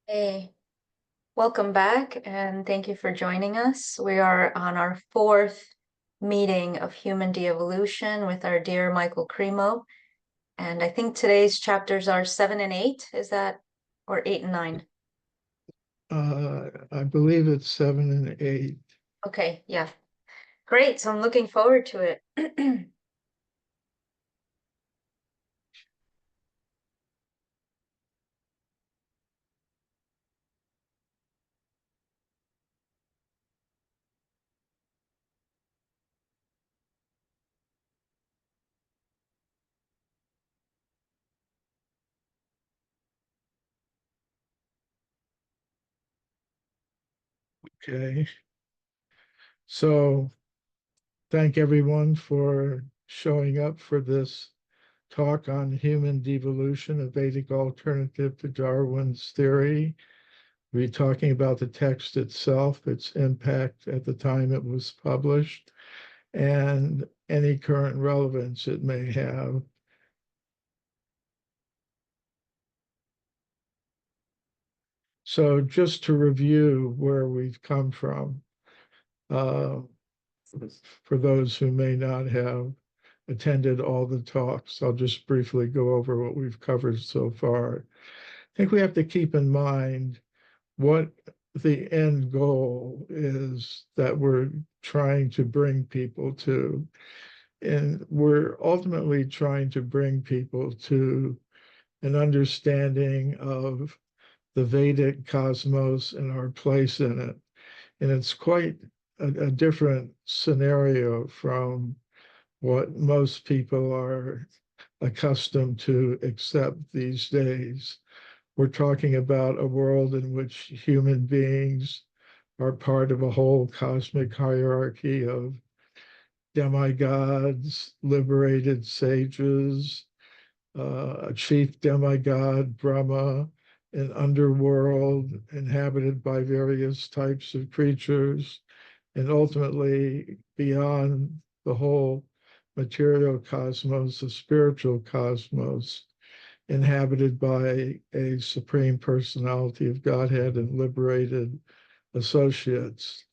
Hey, welcome back and thank you for joining us. We are on our fourth meeting of Human De-Evolution with our dear Michael Cremo. And I think today's chapters are 7 and 8. Is that, or 8 and 9? I believe it's 7 and 8. Okay, yeah. Great. So I'm looking forward to it. Okay. So thank everyone for showing up for this talk on human devolution, a Vedic alternative to Darwin's theory. We're talking about the text itself, its impact at the time it was published, and any current relevance it may have. So just to review where we've come from, uh, for those who may not have attended all the talks, I'll just briefly go over what we've covered so far. I think we have to keep in mind what the end goal is that we're trying to bring people to. And we're ultimately trying to bring people to an understanding of the Vedic cosmos and our place in it. And it's quite a different scenario from what most people are accustomed to accept these days. We're talking about a world in which human beings are part of a whole cosmic hierarchy of demigods, liberated sages, a chief demigod, Brahma, an underworld inhabited by various types of creatures, and ultimately beyond the whole material cosmos, the spiritual cosmos, inhabited by a supreme personality of Godhead and liberated associates.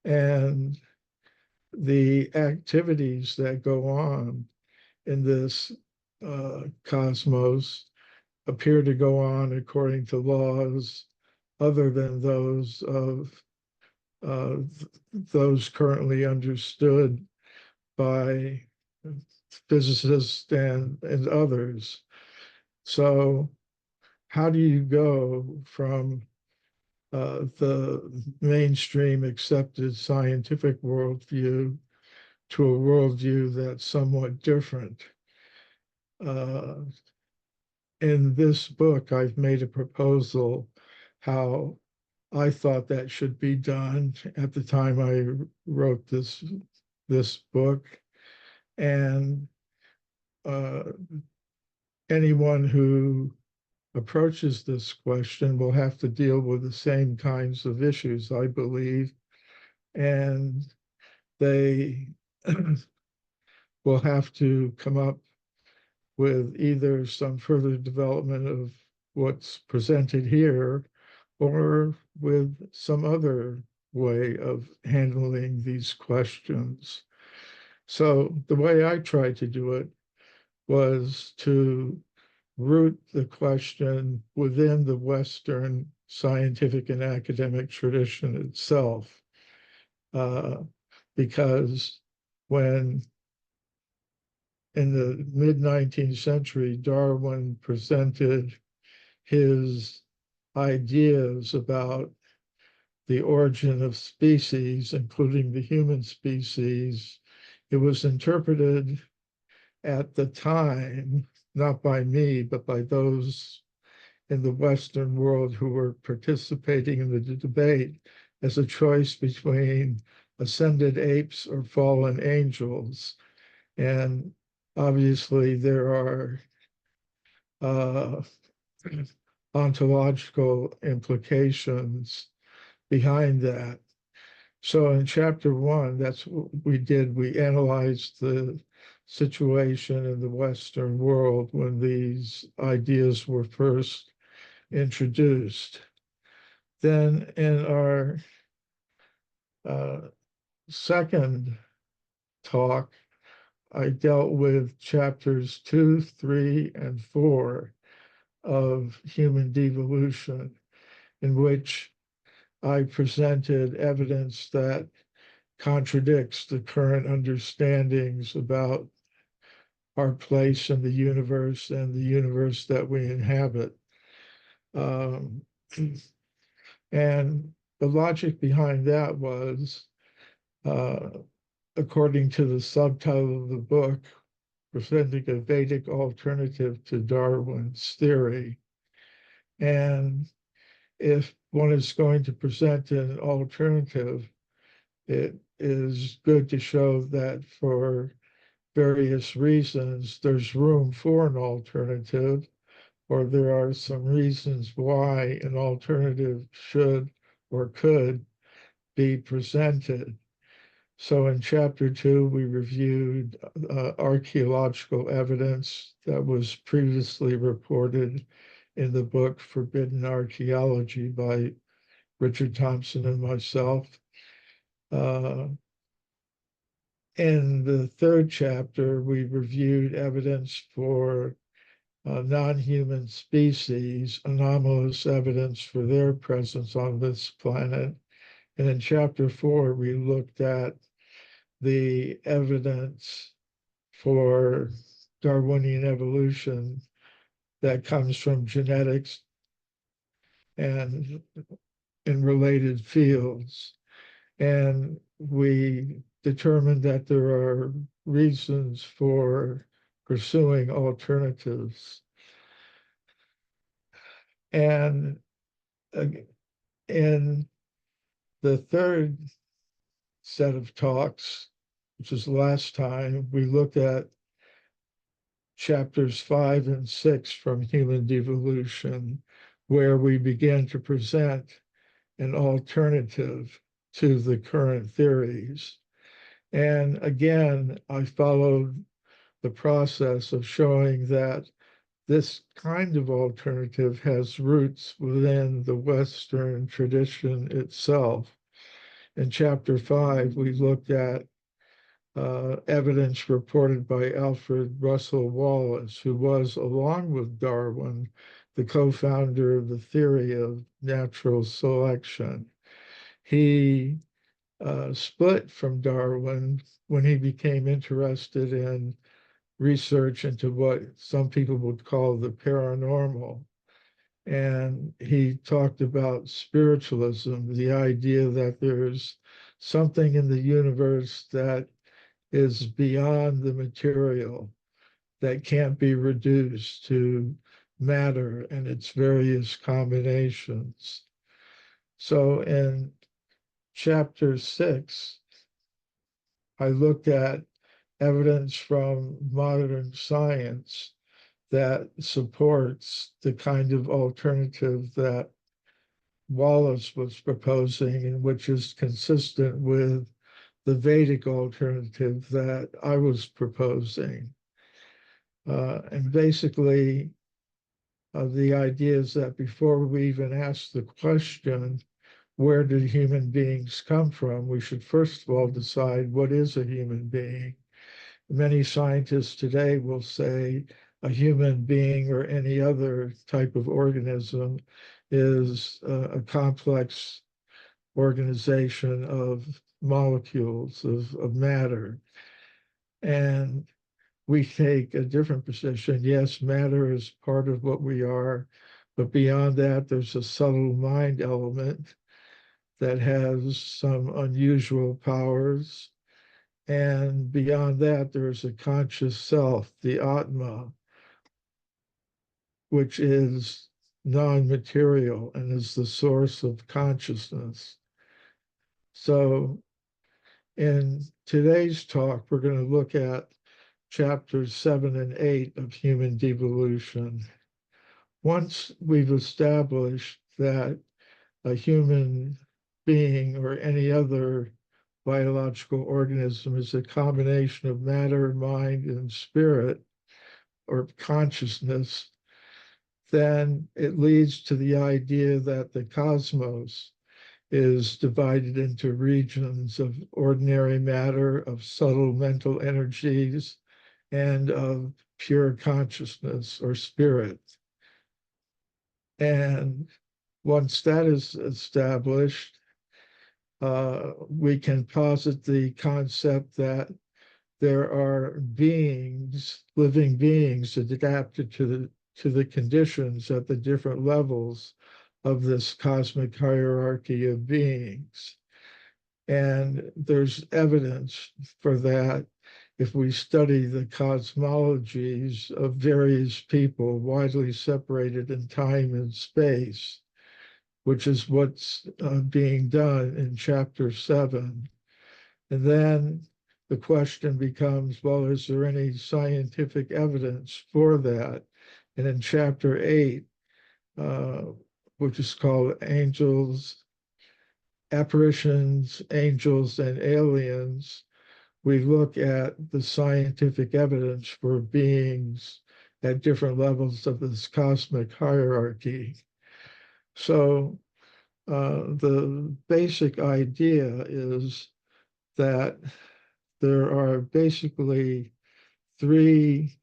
And the activities that go on in this cosmos appear to go on according to laws other than those of uh, those currently understood by physicists and others. So, how do you go from the mainstream accepted scientific worldview to a worldview that's somewhat different? Uh, in this book, I've made a proposal how I thought that should be done at the time I wrote this book. And uh, anyone who approaches this question will have to deal with the same kinds of issues, I believe, and they will have to come up with either some further development of what's presented here or with some other way of handling these questions. So the way I tried to do it was to root the question within the Western scientific and academic tradition itself. Uh, because when in the mid 19th century, Darwin presented his ideas about the origin of species, including the human species, it was interpreted at the time, not by me, but by those in the Western world who were participating in the debate as a choice between ascended apes or fallen angels. And obviously, there are uh, ontological implications behind that. So in chapter 1, that's what we did. We analyzed the situation in the Western world when these ideas were first introduced. Then in our second talk, I dealt with chapters 2, 3, and 4 of Human Devolution, in which I presented evidence that contradicts the current understandings about our place in the universe and the universe that we inhabit. Um, and the logic behind that was, uh, according to the subtitle of the book, presenting a Vedic alternative to Darwin's theory. And if one is going to present an alternative, it is good to show that for various reasons, there's room for an alternative, or there are some reasons why an alternative should or could be presented. So in chapter 2, we reviewed archaeological evidence that was previously reported in the book Forbidden Archaeology by Richard Thompson and myself. In the third chapter, we reviewed evidence for non-human species, anomalous evidence for their presence on this planet. And in chapter 4, we looked at the evidence for Darwinian evolution that comes from genetics and in related fields. And we determined that there are reasons for pursuing alternatives. And in the third set of talks, which is last time, we looked at chapters 5 and 6 from Human Devolution, where we began to present an alternative to the current theories. And again, I followed the process of showing that this kind of alternative has roots within the Western tradition itself. In chapter 5, we looked at evidence reported by Alfred Russel Wallace, who was, along with Darwin, the co-founder of the theory of natural selection. He split from Darwin when he became interested in research into what some people would call the paranormal. And he talked about spiritualism, the idea that there's something in the universe that is beyond the material, that can't be reduced to matter and its various combinations. So in chapter 6, I looked at evidence from modern science that supports the kind of alternative that Wallace was proposing, and which is consistent with the Vedic alternative that I was proposing. And basically, the idea is that before we even ask the question, where did human beings come from, we should first of all decide what is a human being. Many scientists today will say a human being or any other type of organism is a complex organization of molecules, of matter. And we take a different position. Yes, matter is part of what we are, but beyond that, there's a subtle mind element that has some unusual powers. And beyond that, there's a conscious self, the Atma, which is non-material and is the source of consciousness. So in today's talk, we're going to look at chapters 7 and 8 of Human Devolution. Once we've established that a human being or any other biological organism is a combination of matter, mind, and spirit, or consciousness, then it leads to the idea that the cosmos is divided into regions of ordinary matter, of subtle mental energies, and of pure consciousness or spirit. And once that is established, we can posit the concept that there are beings, living beings, adapted to the conditions at the different levels of this cosmic hierarchy of beings. And there's evidence for that if we study the cosmologies of various people widely separated in time and space, which is what's being done in chapter 7. And then the question becomes, well, is there any scientific evidence for that? And in chapter 8, uh, which is called Angels, Apparitions, Angels, and Aliens, we look at the scientific evidence for beings at different levels of this cosmic hierarchy. So the basic idea is that there are basically three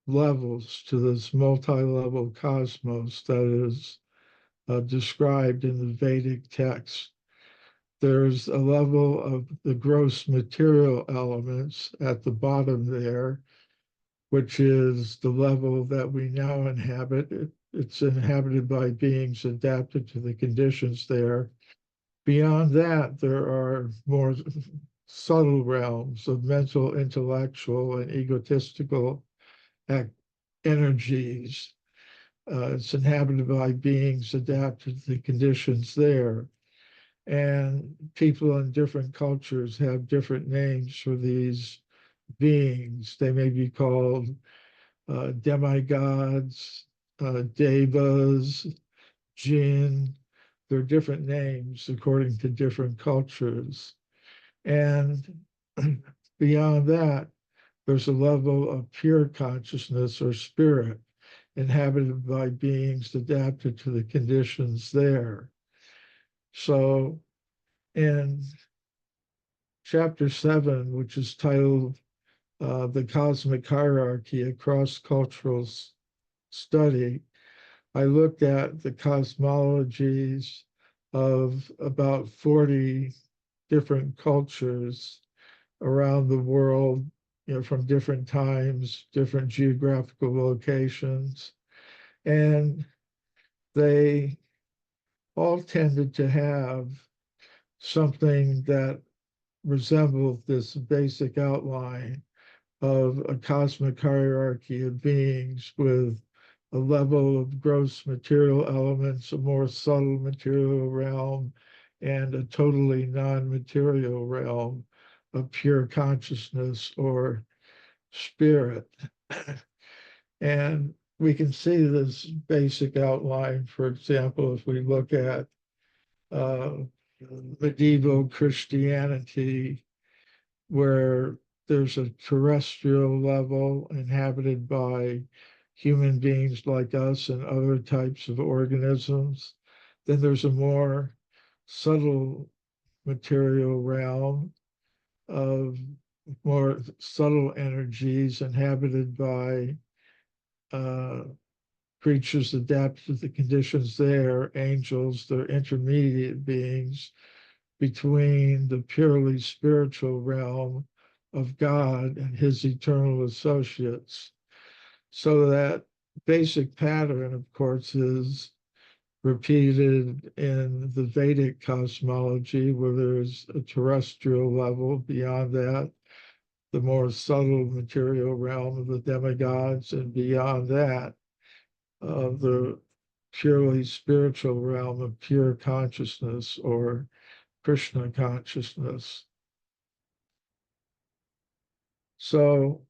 levels to this multi-level cosmos that is described in the Vedic text. There's a level of the gross material elements at the bottom there, which is the level that we now inhabit. It's inhabited by beings adapted to the conditions there. Beyond that, there are more subtle realms of mental, intellectual, and egotistical energies. It's inhabited by beings adapted to the conditions there. And people in different cultures have different names for these beings. They may be called demigods, devas, jinn. They're different names according to different cultures. And beyond that, there's a level of pure consciousness or spirit inhabited by beings adapted to the conditions there. So in chapter 7, which is titled The Cosmic Hierarchy, a Cross-Cultural Study, I looked at the cosmologies of about 40 different cultures around the world, from different times, different geographical locations. And they all tended to have something that resembled this basic outline of a cosmic hierarchy of beings with a level of gross material elements, a more subtle material realm, and a totally non-material realm of pure consciousness or spirit. And we can see this basic outline, for example, if we look at uh, medieval Christianity, where there's a terrestrial level inhabited by human beings like us and other types of organisms. Then there's a more subtle material realm of more subtle energies inhabited by creatures adapted to the conditions there, angels, they're intermediate beings between the purely spiritual realm of God and his eternal associates. So that basic pattern, of course, is repeated in the Vedic cosmology, where there's a terrestrial level. Beyond that, the more subtle material realm of the demigods, and beyond that, the purely spiritual realm of pure consciousness or Krishna consciousness. So,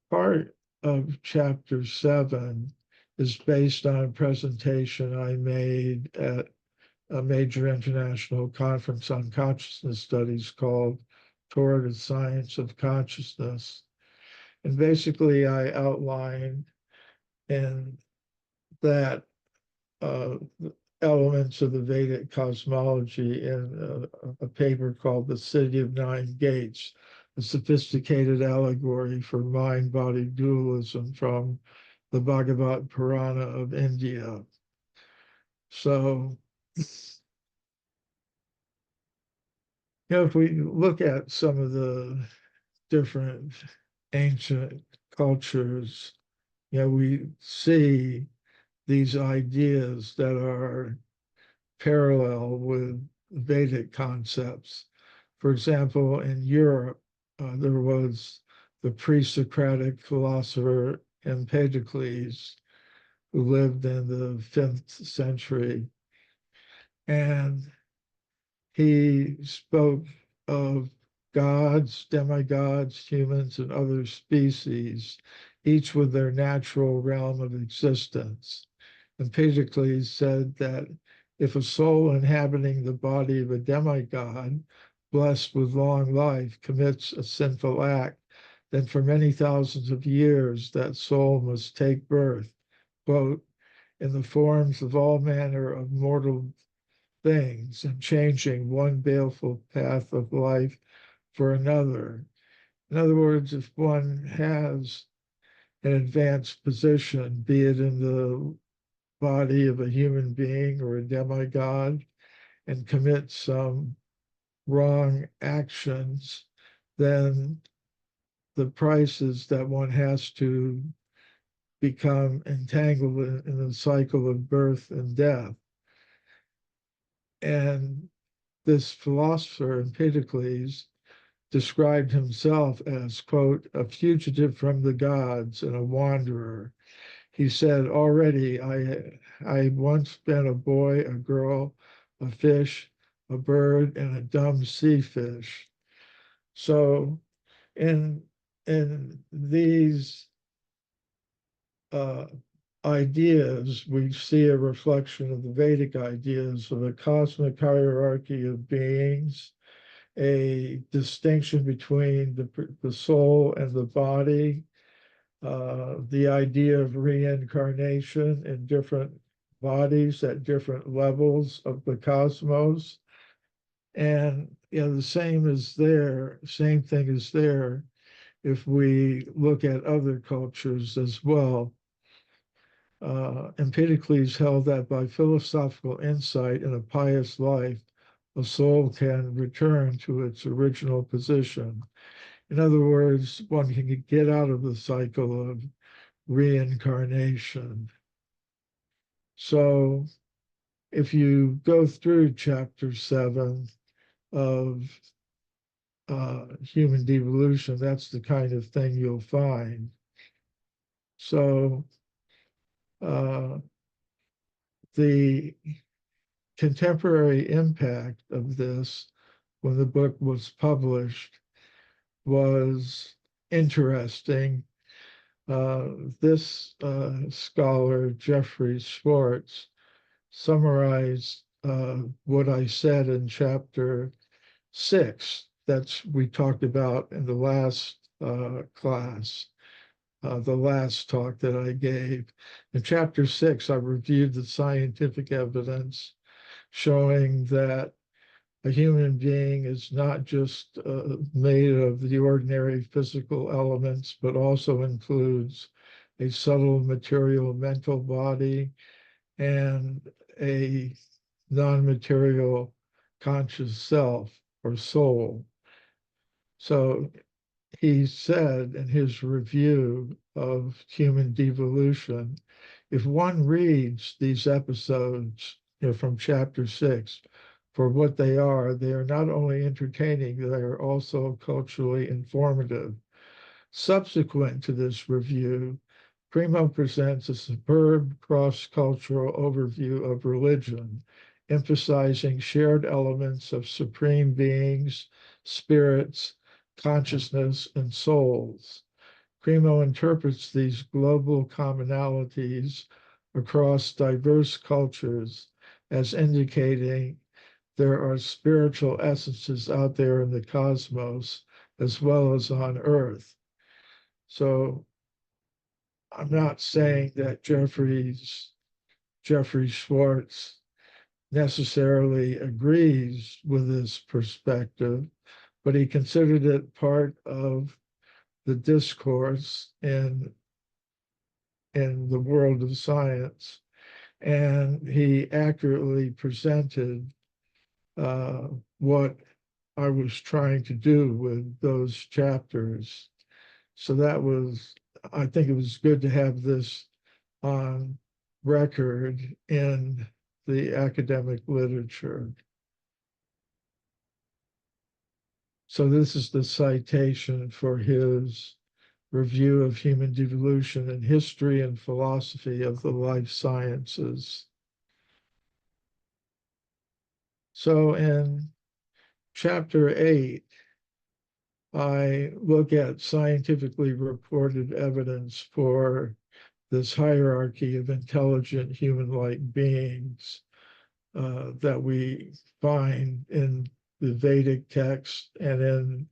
part of chapter 7 is based on a presentation I made at a major international conference on consciousness studies called Toward the Science of Consciousness. And basically, I outlined and that elements of the Vedic cosmology in a paper called The City of Nine Gates, a sophisticated allegory for mind-body dualism from the Bhagavad Purana of India. So, if we look at some of the different ancient cultures, we see these ideas that are parallel with Vedic concepts. For example, in Europe, there was the pre-Socratic philosopher Empedocles, who lived in the 5th century. And he spoke of gods, demigods, humans, and other species, each with their natural realm of existence. Empedocles said that if a soul inhabiting the body of a demigod, blessed with long life, commits a sinful act, then for many thousands of years that soul must take birth, quote, in the forms of all manner of mortal things, and changing one baleful path of life for another. In other words, if one has an advanced position, be it in the body of a human being or a demigod, and commits some wrong actions, then the price is that one has to become entangled in the cycle of birth and death. And this philosopher, Empedocles, described himself as, quote, a fugitive from the gods and a wanderer. He said, already I once been a boy, a girl, a fish, a bird, and a dumb sea fish. So in these ideas, we see a reflection of the Vedic ideas of a cosmic hierarchy of beings, a distinction between the soul and the body, the idea of reincarnation in different bodies at different levels of the cosmos. And the same thing is there if we look at other cultures as well. Empedocles held that by philosophical insight and a pious life, a soul can return to its original position. In other words, one can get out of the cycle of reincarnation. So if you go through chapter 7 of human devolution, that's the kind of thing you'll find. So the contemporary impact of this when the book was published was interesting. This scholar, Jeffrey Schwartz, summarized what I said in chapter 6 that we talked about in the last class, the last talk that I gave. In chapter 6, I reviewed the scientific evidence showing that a human being is not just made of the ordinary physical elements, but also includes a subtle material mental body and a non-material conscious self or soul. So he said in his review of human devolution, if one reads these episodes from chapter 6 for what they are not only entertaining, they are also culturally informative. Subsequent to this review, Primo presents a superb cross-cultural overview of religion, emphasizing shared elements of supreme beings, spirits, consciousness, and souls. Primo interprets these global commonalities across diverse cultures as indicating there are spiritual essences out there in the cosmos as well as on Earth. So I'm not saying that Jeffrey Schwartz necessarily agrees with this perspective, but he considered it part of the discourse in the world of science. And he accurately presented what I was trying to do with those chapters. So I think it was good to have this on record in the academic literature. So this is the citation for his review of human devolution in history and philosophy of the life sciences. So in chapter 8, I look at scientifically reported evidence for this hierarchy of intelligent human-like beings that we find in the Vedic text and in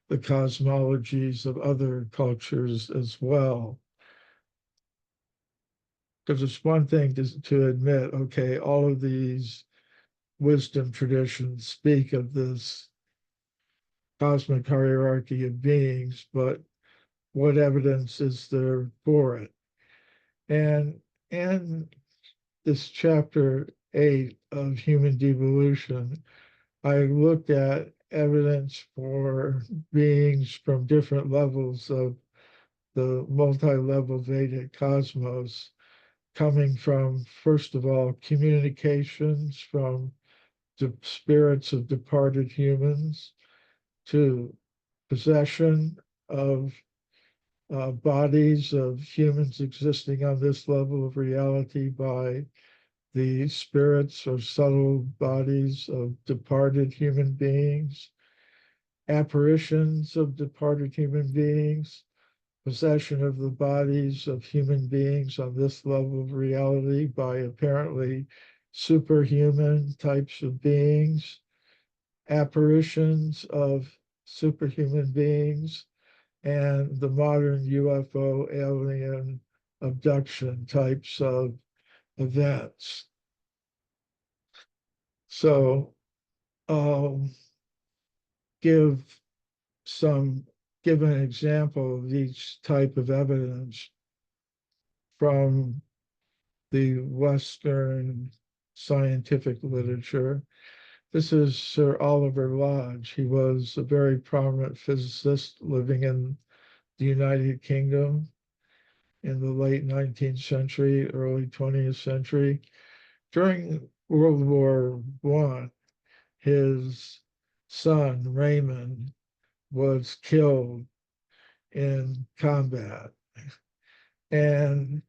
the cosmologies of other cultures as well. Because it's one thing to admit, okay, all of these wisdom traditions speak of this cosmic hierarchy of beings, but what evidence is there for it? And in this chapter 8 of human devolution, I looked at evidence for beings from different levels of the multi-level Vedic cosmos, coming from, first of all, communications from the spirits of departed humans to possession of bodies of humans existing on this level of reality by the spirits or subtle bodies of departed human beings, apparitions of departed human beings, possession of the bodies of human beings on this level of reality by apparently superhuman types of beings, apparitions of superhuman beings, and the modern UFO alien abduction types of events. So I'll give give an example of each type of evidence from the Western scientific literature. This is Sir Oliver Lodge. He was a very prominent physicist living in the United Kingdom in the late 19th century, early 20th century. During World War I, his son, Raymond, was killed in combat. And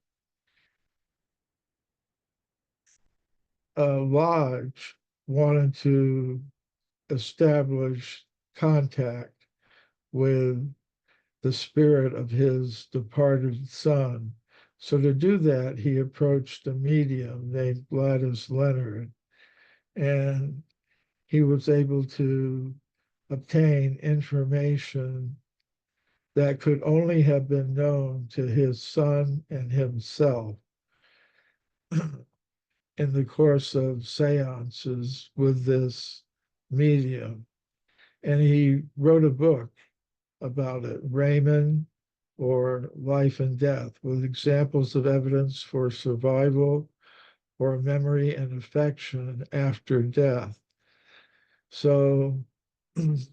Lodge wanted to establish contact with the spirit of his departed son. So to do that, he approached a medium named Gladys Leonard, and he was able to obtain information that could only have been known to his son and himself in the course of seances with this medium. And he wrote a book about it, Raymond or Life and Death, with examples of evidence for survival or memory and affection after death. So it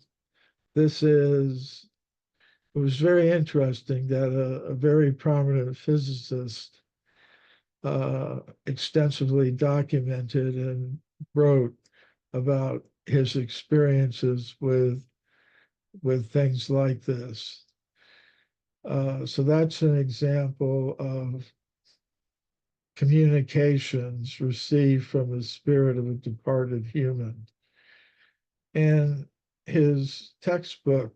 was very interesting that a very prominent physicist extensively documented and wrote about his experiences with things like this. So that's an example of communications received from the spirit of a departed human. In his textbook,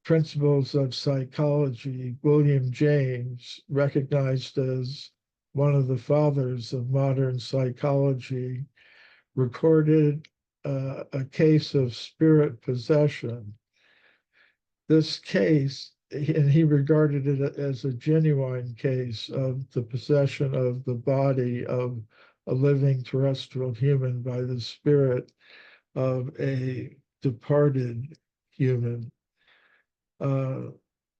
Principles of Psychology, William James, recognized as one of the fathers of modern psychology, recorded a case of spirit possession. This case and he regarded it as a genuine case of the possession of the body of a living terrestrial human by the spirit of a departed human. Uh,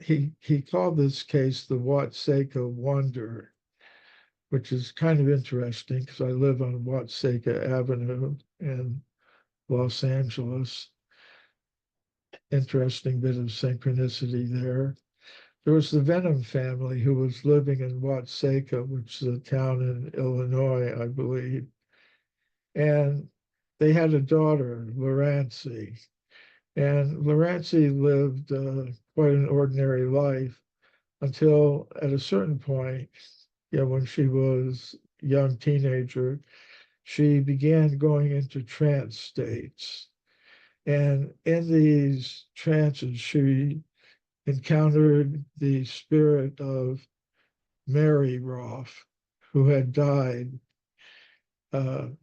he called this case the Watseka Wonder, which is kind of interesting because I live on Watseka Avenue in Los Angeles. Interesting bit of synchronicity there. There was the Venom family who was living in Watseka, which is a town in Illinois, I believe. And they had a daughter, Lorancy. And Lorancy lived quite an ordinary life until at a certain point, when she was a young teenager, she began going into trance states. And in these trances, she encountered the spirit of Mary Roth, who had died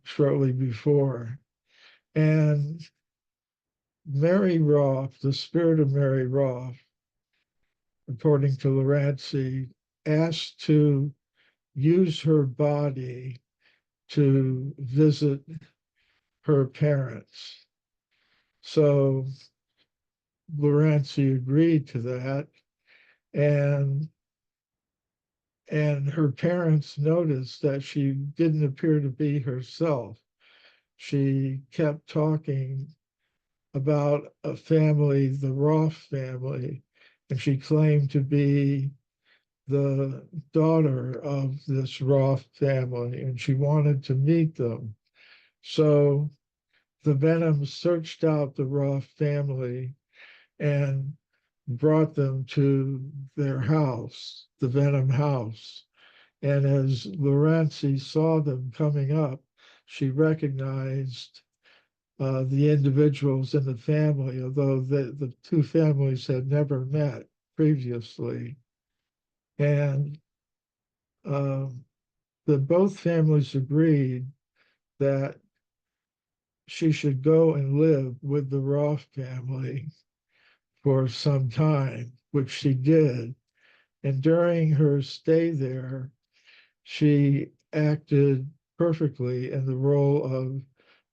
shortly before. And Mary Roth, the spirit of Mary Roth, according to Lorancy, asked to use her body to visit her parents. So Lorancy agreed to that, and her parents noticed that she didn't appear to be herself. She kept talking about a family, the Roth family, and she claimed to be the daughter of this Roth family, and she wanted to meet them. So the Venoms searched out the Roth family and brought them to their house, the Venom house. And as Lorancy saw them coming up, she recognized the individuals in the family, although the two families had never met previously. And both families agreed that she should go and live with the Roth family for some time, which she did. And during her stay there, she acted perfectly in the role of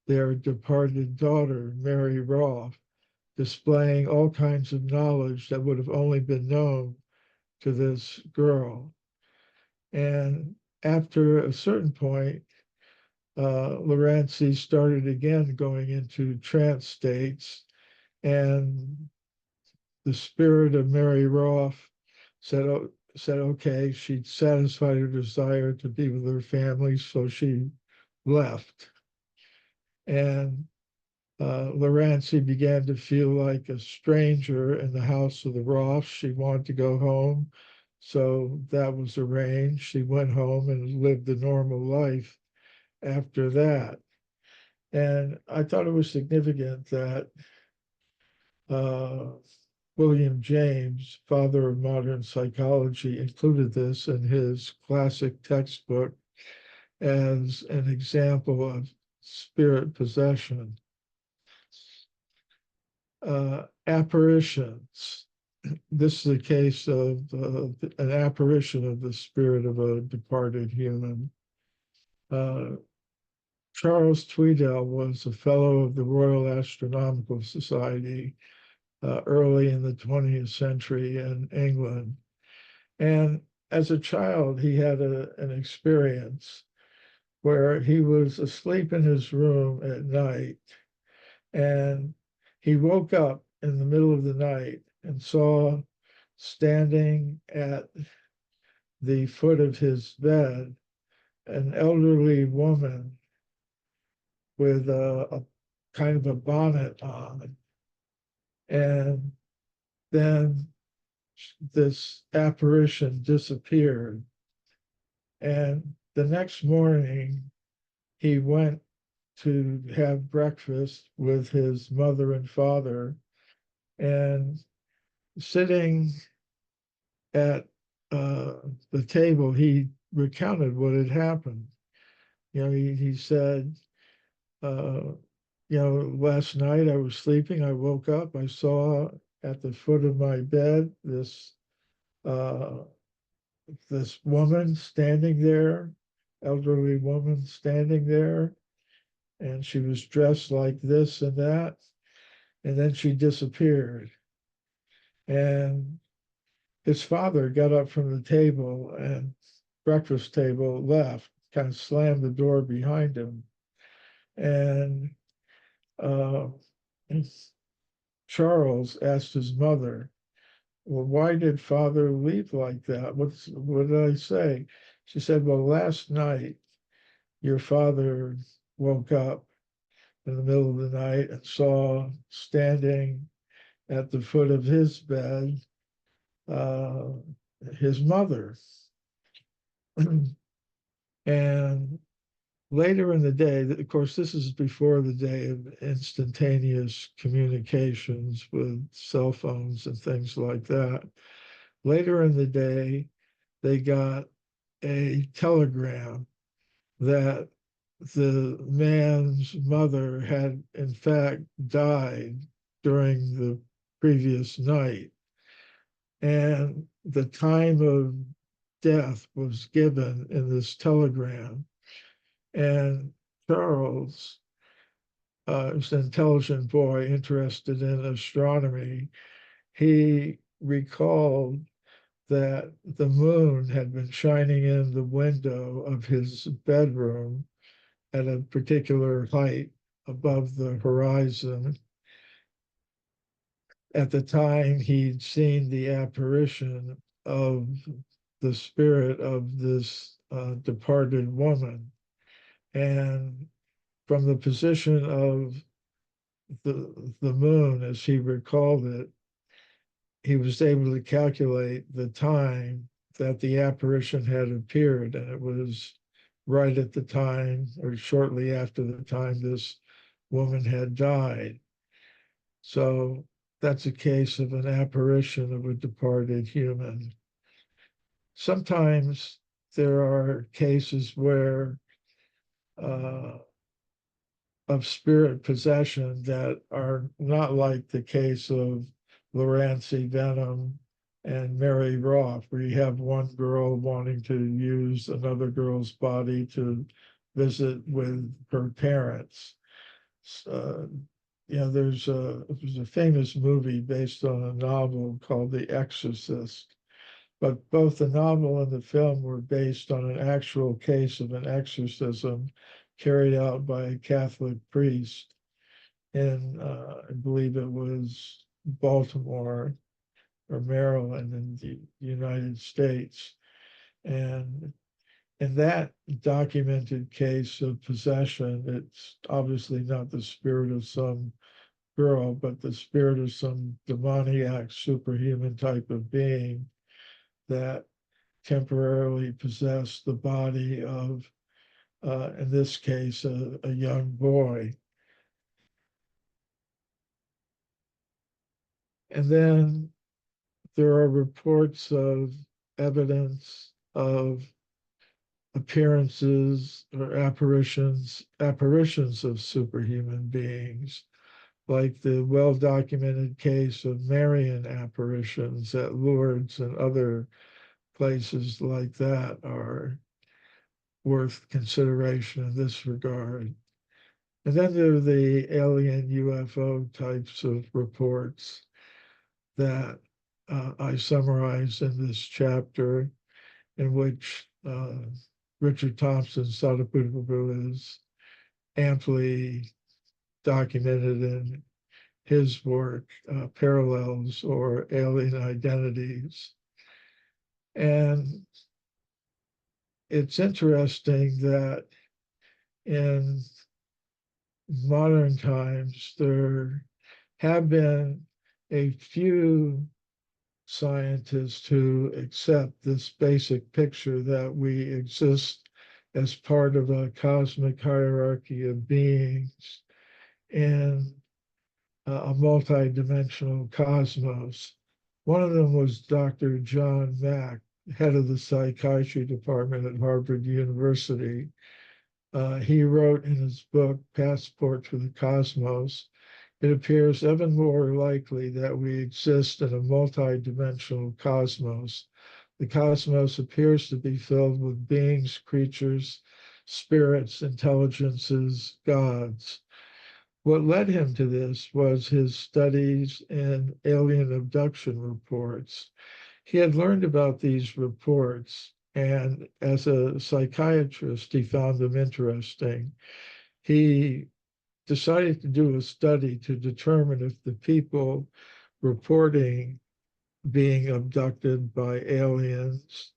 their departed daughter, Mary Roth, displaying all kinds of knowledge that would have only been known to this girl. And after a certain point, Lorancy started again going into trance states, and the spirit of Mary Roth said okay, she'd satisfied her desire to be with her family, so she left. And Lorancy began to feel like a stranger in the house of the Roths. She wanted to go home, so that was arranged. She went home and lived a normal life after that. And I thought it was significant that uh, William James, father of modern psychology, included this in his classic textbook as an example of spirit possession. Apparitions. This is a case of an apparition of the spirit of a departed human. Charles Tweedale was a fellow of the Royal Astronomical Society early in the 20th century in England. And as a child, he had an experience where he was asleep in his room at night, and he woke up in the middle of the night and saw standing at the foot of his bed an elderly woman with a kind of a bonnet on. And then this apparition disappeared. And the next morning, he went to have breakfast with his mother and father. And sitting at the table, he recounted what had happened. He said, last night I was sleeping, I woke up, I saw at the foot of my bed, uh, this woman standing there, elderly woman standing there, and she was dressed like this and that, and then she disappeared. And his father got up from the table and breakfast table, left, kind of slammed the door behind him. And uh, Charles asked his mother, well, why did father leave like that? What did I say? She said, well, last night your father woke up in the middle of the night and saw standing at the foot of his bed uh, his mother. And later in the day, of course, this is before the day of instantaneous communications with cell phones and things like that. Later in the day, they got a telegram that the man's mother had, in fact, died during the previous night. And the time of death was given in this telegram. And Charles, was an intelligent boy interested in astronomy. He recalled that the moon had been shining in the window of his bedroom at a particular height above the horizon. At the time, he'd seen the apparition of the spirit of this departed woman. And from the position of the moon, as he recalled it, he was able to calculate the time that the apparition had appeared, and it was right at the time or shortly after the time this woman had died. So that's a case of an apparition of a departed human. Sometimes there are cases where of spirit possession that are not like the case of Lorancy Venom and Mary Roth, where you have one girl wanting to use another girl's body to visit with her parents. Uh, there's a famous movie based on a novel called The Exorcist, but both the novel and the film were based on an actual case of an exorcism carried out by a Catholic priest in, I believe it was Baltimore or Maryland in the United States. And in that documented case of possession, it's obviously not the spirit of some girl, but the spirit of some demoniac, superhuman type of being that temporarily possessed the body of, in this case, a young boy. And then there are reports of evidence of appearances or apparitions of superhuman beings, like the well-documented case of Marian apparitions at Lourdes and other places like that are worth consideration in this regard. And then there are the alien UFO types of reports that I summarize in this chapter, in which Richard Thompson Sadapubu is amply documented in his work, Parallels or Alien Identities. And it's interesting that in modern times, there have been a few scientists who accept this basic picture that we exist as part of a cosmic hierarchy of beings in a multidimensional cosmos. One of them was Dr. John Mack, head of the psychiatry department at Harvard University. He wrote in his book, Passport to the Cosmos, it appears even more likely that we exist in a multi-dimensional cosmos. The cosmos appears to be filled with beings, creatures, spirits, intelligences, gods. What led him to this was his studies in alien abduction reports. He had learned about these reports, and as a psychiatrist, he found them interesting. He decided to do a study to determine if the people reporting being abducted by aliens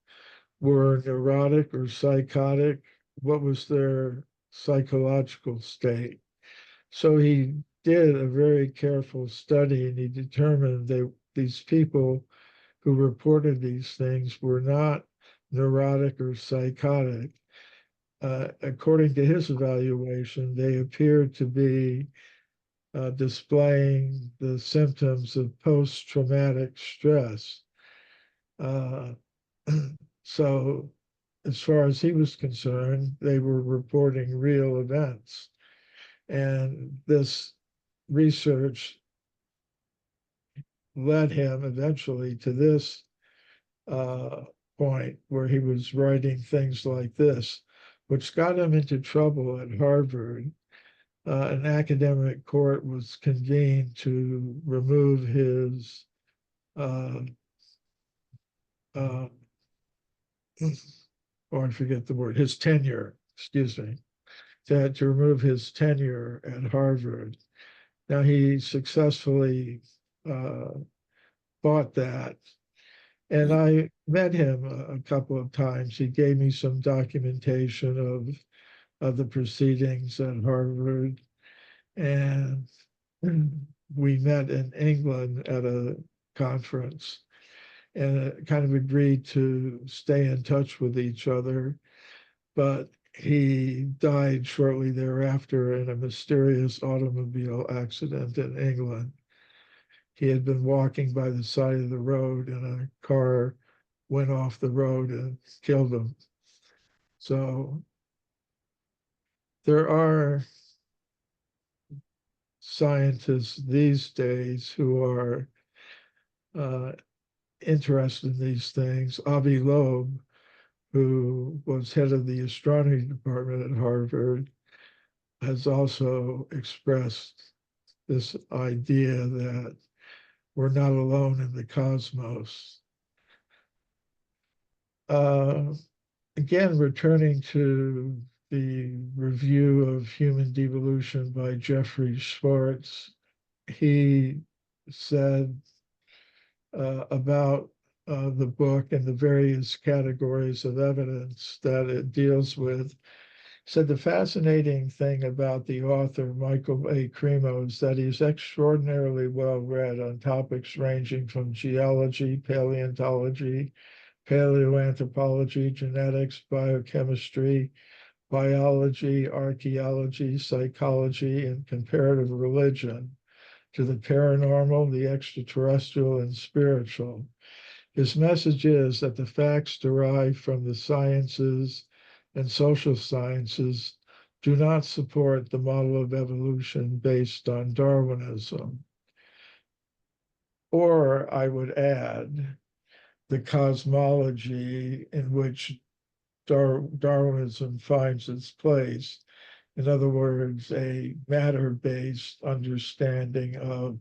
were neurotic or psychotic. What was their psychological state? So he did a very careful study and he determined that these people who reported these things were not neurotic or psychotic. According to his evaluation, they appeared to be displaying the symptoms of post traumatic stress. Uh, so, as far as he was concerned, they were reporting real events. And this research led him eventually to this uh, point where he was writing things like this, which got him into trouble at Harvard. An academic court was convened to remove his uh, uh, or I forget the word, his tenure, excuse me, to remove his tenure at Harvard. Now he successfully uh, fought that. And I met him a couple of times. He gave me some documentation of the proceedings at Harvard. And we met in England at a conference and kind of agreed to stay in touch with each other. But he died shortly thereafter in a mysterious automobile accident in England. He had been walking by the side of the road and a car went off the road and killed him. So there are scientists these days who are uh, interested in these things. Avi Loeb, who was head of the astronomy department at Harvard, has also expressed this idea that we're not alone in the cosmos. Uh, Again, returning to the review of Human Devolution by Jeffrey Schwartz, he said about the book and the various categories of evidence that it deals with. Said the fascinating thing about the author, Michael A. Cremo, is that he's extraordinarily well read on topics ranging from geology, paleontology, paleoanthropology, genetics, biochemistry, biology, archaeology, psychology, and comparative religion, to the paranormal, the extraterrestrial, and spiritual. His message is that the facts derived from the sciences and social sciences do not support the model of evolution based on Darwinism. Or, I would add, the cosmology in which Darwinism finds its place. In other words, a matter-based understanding of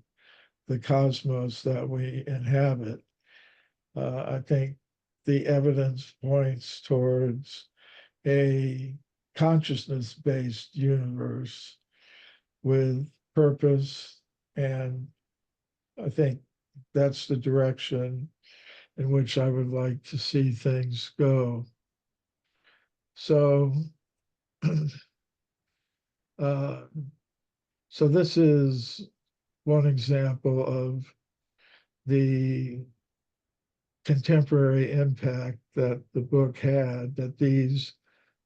the cosmos that we inhabit. I think the evidence points towards a consciousness-based universe with purpose, and I think that's the direction in which I would like to see things go. So, uh, so this is one example of the contemporary impact that the book had, that these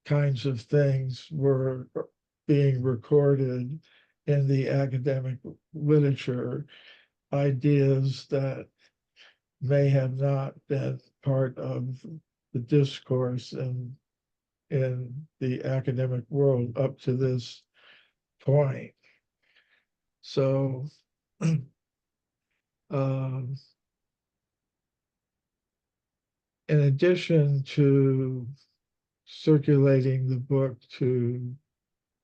kinds of things were being recorded in the academic literature, ideas that may have not been part of the discourse in the academic world up to this point. So um, in addition to circulating the book to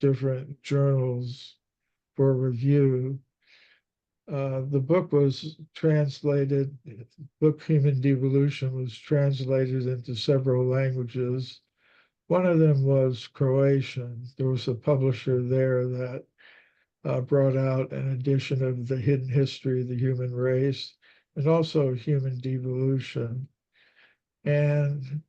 different journals for review, the book was translated, book Human Devolution was translated into several languages. One of them was Croatian. There was a publisher there that brought out an edition of The Hidden History of the Human Race and also Human Devolution. And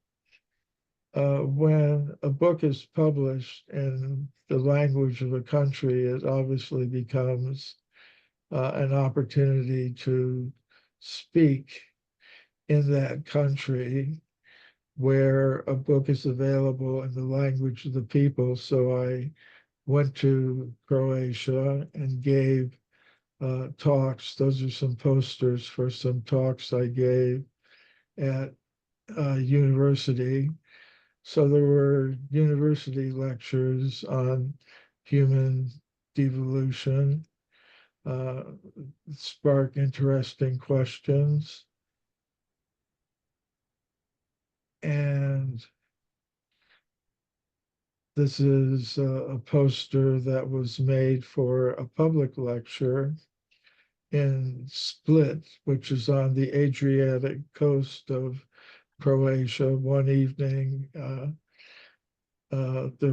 when a book is published in the language of a country, it obviously becomes an opportunity to speak in that country where a book is available in the language of the people. So I went to Croatia and gave talks. Those are some posters for some talks I gave at university. So there were university lectures on human devolution, uh, spark interesting questions. And this is a poster that was made for a public lecture in Split, which is on the Adriatic coast of Croatia. One evening, there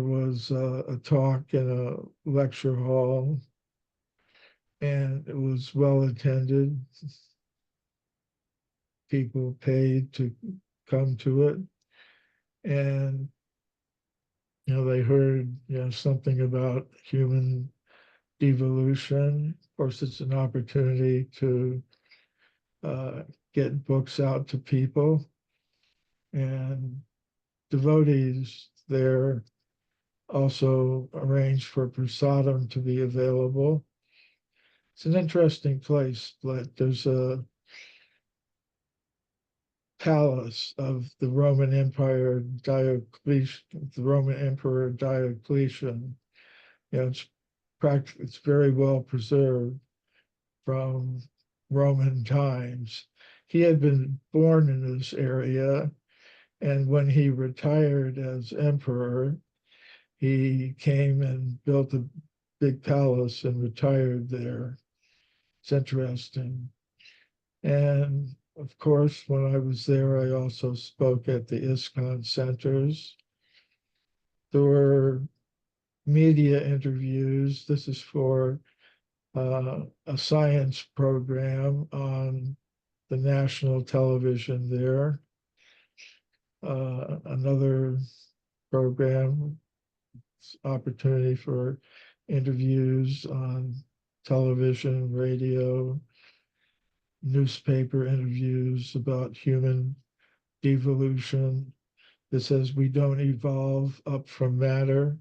was a talk in a lecture hall, and it was well attended. People paid to come to it, and they heard something about human devolution. Of course, it's an opportunity to uh, get books out to people, and devotees there also arranged for prasadam to be available. It's an interesting place, but there's a palace of the Roman Empire Diocletian, the Roman Emperor Diocletian. It's very well preserved from Roman times. He had been born in this area, and when he retired as emperor, he came and built a big palace and retired there. It's interesting. And of course, when I was there, I also spoke at the ISKCON centers. There were media interviews. This is for a science program on the national television there. Another program, opportunity for interviews on television, radio, newspaper interviews about human devolution. It says we don't evolve up from matter.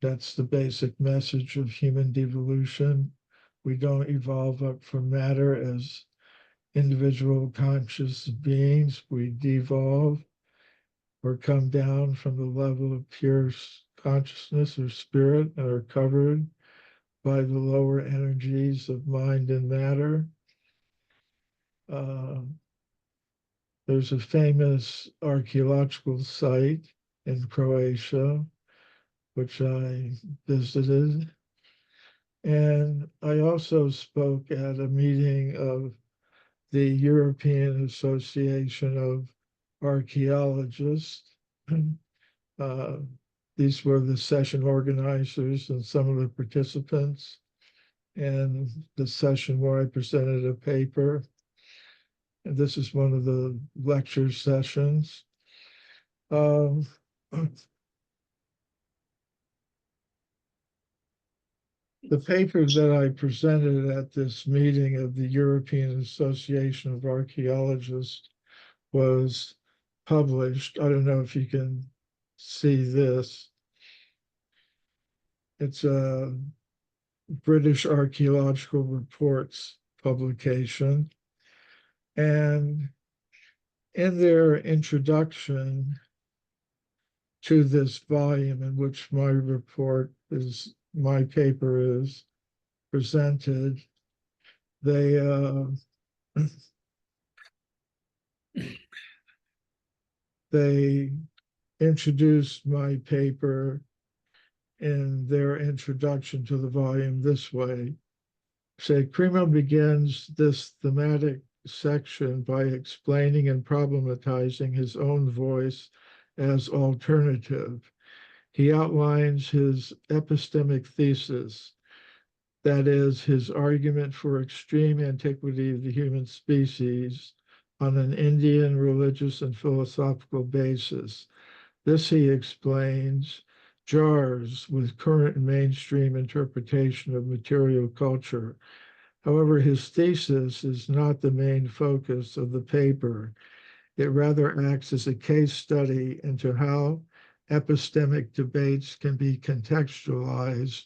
That's the basic message of human devolution. We don't evolve up from matter as individual conscious beings. We devolve or come down from the level of pure consciousness or spirit and are covered by the lower energies of mind and matter. Uh, there's a famous archaeological site in Croatia, which I visited. And I also spoke at a meeting of the European Association of Archaeologists. Uh, these were the session organizers and some of the participants. And the session where I presented a paper. And this is one of the lecture sessions. Um, the paper that I presented at this meeting of the European Association of Archaeologists was published. I don't know if you can see this. It's a British Archaeological Reports publication. And in their introduction to this volume, in which my paper is presented, they they introduced my paper in their introduction to the volume this way. Say, Cremo begins this thematic section by explaining and problematizing his own voice as alternative. He outlines his epistemic thesis, that is, his argument for extreme antiquity of the human species on an Indian religious and philosophical basis. This, he explains, jars with current mainstream interpretation of material culture. However, his thesis is not the main focus of the paper. It rather acts as a case study into how epistemic debates can be contextualized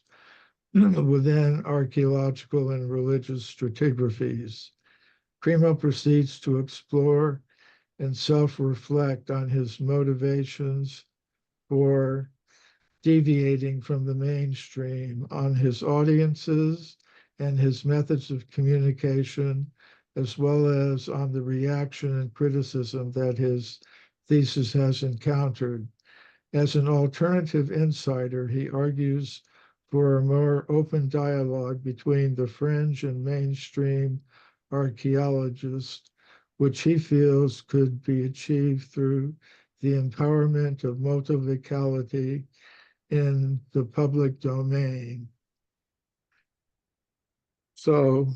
within archaeological and religious stratigraphies. Cremo proceeds to explore and self-reflect on his motivations for deviating from the mainstream, on his audiences and his methods of communication, as well as on the reaction and criticism that his thesis has encountered. As an alternative insider, he argues for a more open dialogue between the fringe and mainstream archaeologists, which he feels could be achieved through the empowerment of multivocality in the public domain. So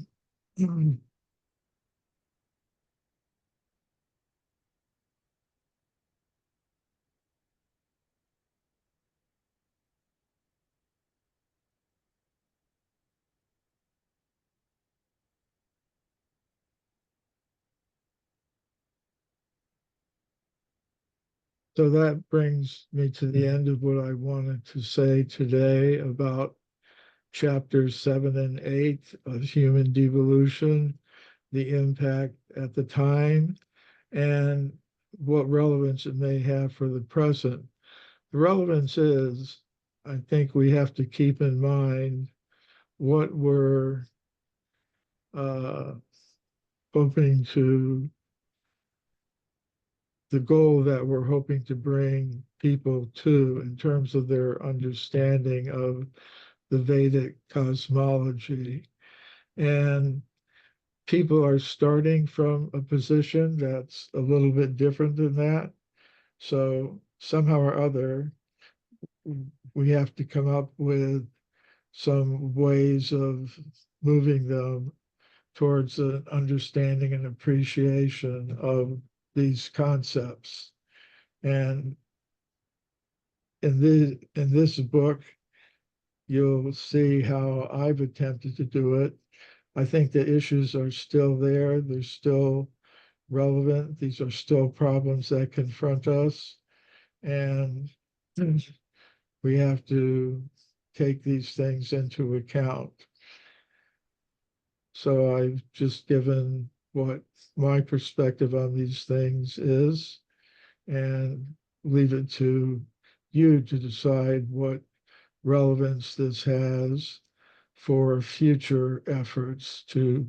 so that brings me to the end of what I wanted to say today about chapters 7 and 8 of Human Devolution, the impact at the time, and what relevance it may have for the present. The relevance is, I think we have to keep in mind what we're hoping to, the goal that we're hoping to bring people to in terms of their understanding of the Vedic cosmology. And people are starting from a position that's a little bit different than that. So somehow or other, we have to come up with some ways of moving them towards an understanding and appreciation of these concepts. And in this book, you'll see how I've attempted to do it. I think the issues are still there. They're still relevant. These are still problems that confront us. And we have to take these things into account. So I've just given what my perspective on these things is and leave it to you to decide what relevance this has for future efforts to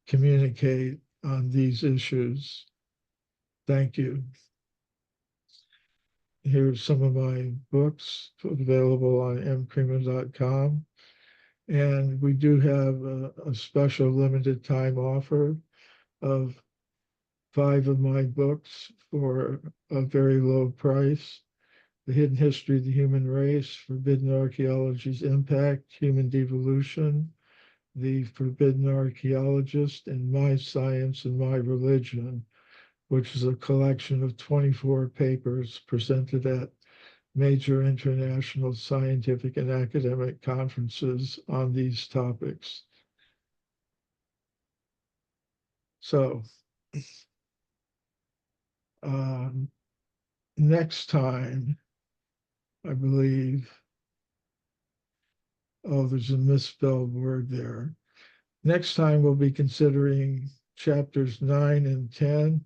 communicate on these issues. Thank you. Here's some of my books available on mcrema.com. And we do have a special limited time offer of 5 of my books for a very low price. The Hidden History of the Human Race, Forbidden Archaeology's Impact, Human Devolution, The Forbidden Archaeologist, and My Science and My Religion, which is a collection of 24 papers presented at major international scientific and academic conferences on these topics. So, next time, I believe, oh, there's a misspelled word there. Next time, we'll be considering chapters 9 and 10.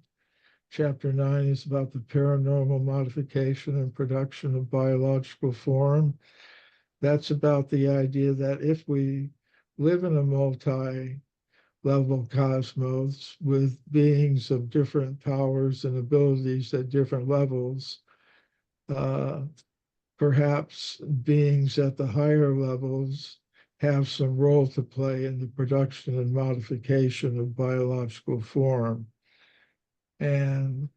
Chapter 9 is about the paranormal modification and production of biological form. That's about the idea that if we live in a multi-level cosmos with beings of different powers and abilities at different levels. Perhaps beings at the higher levels have some role to play in the production and modification of biological form. And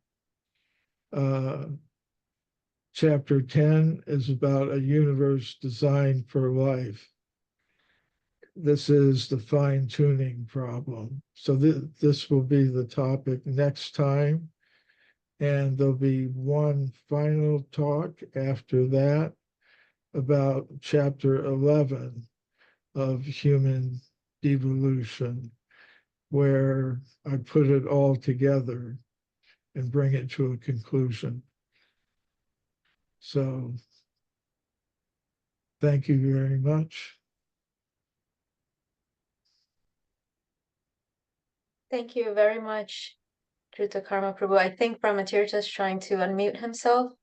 chapter 10 is about a universe designed for life. This is the fine-tuning problem. So this will be the topic next time. And there'll be one final talk after that about chapter 11 of human devolution, where I put it all together and bring it to a conclusion. So thank you very much. Thank you very much, Druta Karma Prabhu. I think Brahmatirtha is trying to unmute himself.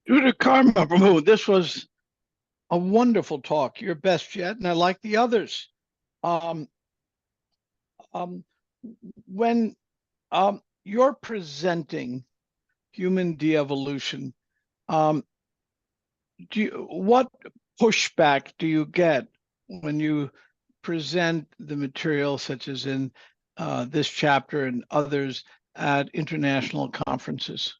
Judah Karma Prabhu, this was a wonderful talk, your best yet, and I like the others. Um, when you're presenting human de-evolution, what pushback do you get when you present the material, such as in this chapter and others, at international conferences?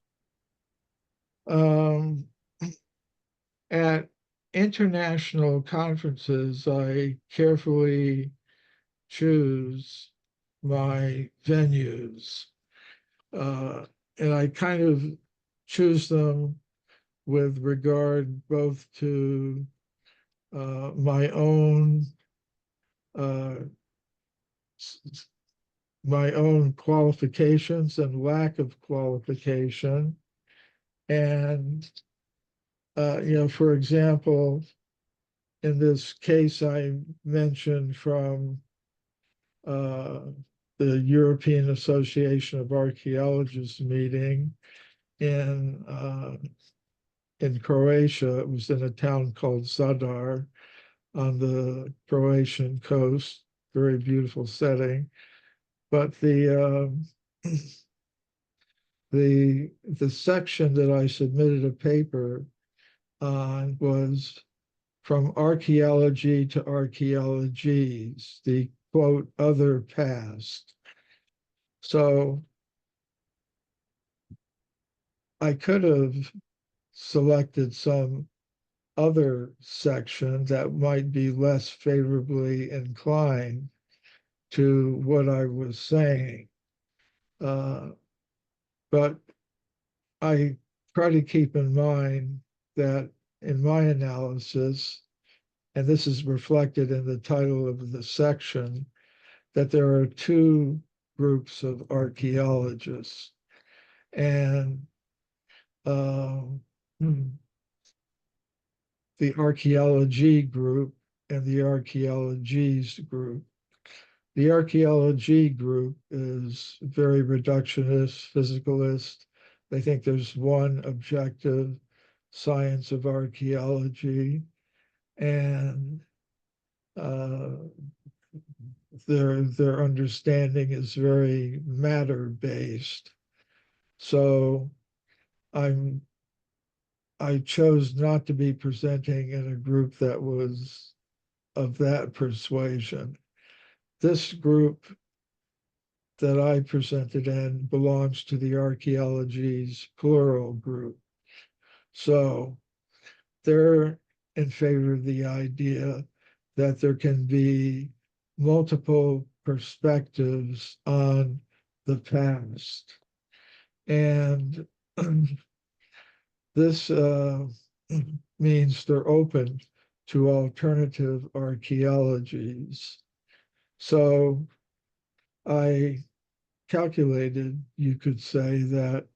At international conferences, I carefully choose my venues. And I kind of choose them with regard both to my own qualifications and lack of qualification. And for example, in this case I mentioned from the European Association of Archaeologists meeting in Croatia. It was in a town called Zadar on the Croatian coast, very beautiful setting. But the section that I submitted a paper on was from archaeology to archaeologies, the quote, other past. So I could have selected some other section that might be less favorably inclined to what I was saying. But I try to keep in mind that in my analysis, and this is reflected in the title of the section, that there are two groups of archaeologists. And the archaeology group and the archaeologies group. The archaeology group is very reductionist, physicalist. They think there's one objective science of archaeology, and their understanding is very matter-based. So I chose not to be presenting in a group that was of that persuasion. This group that I presented in belongs to the archaeology's plural group. So they're in favor of the idea that there can be multiple perspectives on the past. And this means they're open to alternative archaeologies. So I calculated, you could say that,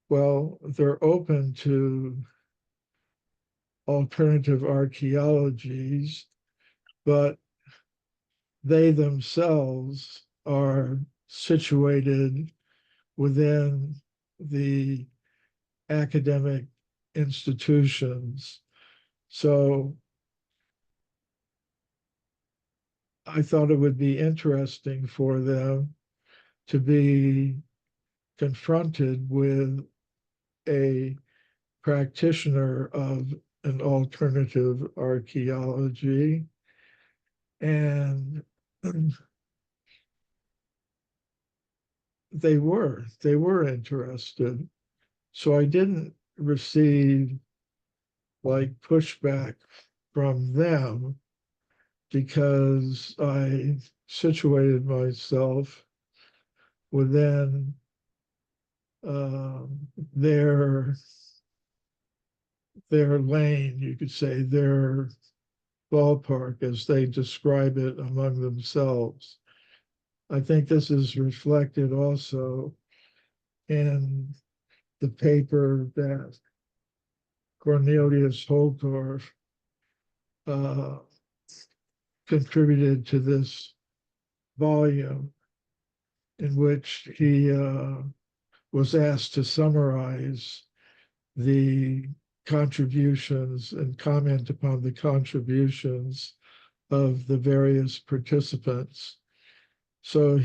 well, they're open to alternative archaeologies, but they themselves are situated within the academic institutions. So I thought it would be interesting for them to be confronted with a practitioner of an alternative archaeology. And they were interested. So I didn't receive like pushback from them because I situated myself within um, their their lane, you could say, their ballpark as they describe it among themselves. I think this is reflected also in the paper that Cornelius Holtorf uh, contributed to this volume, in which he was asked to summarize the contributions and comment upon the contributions of the various participants. So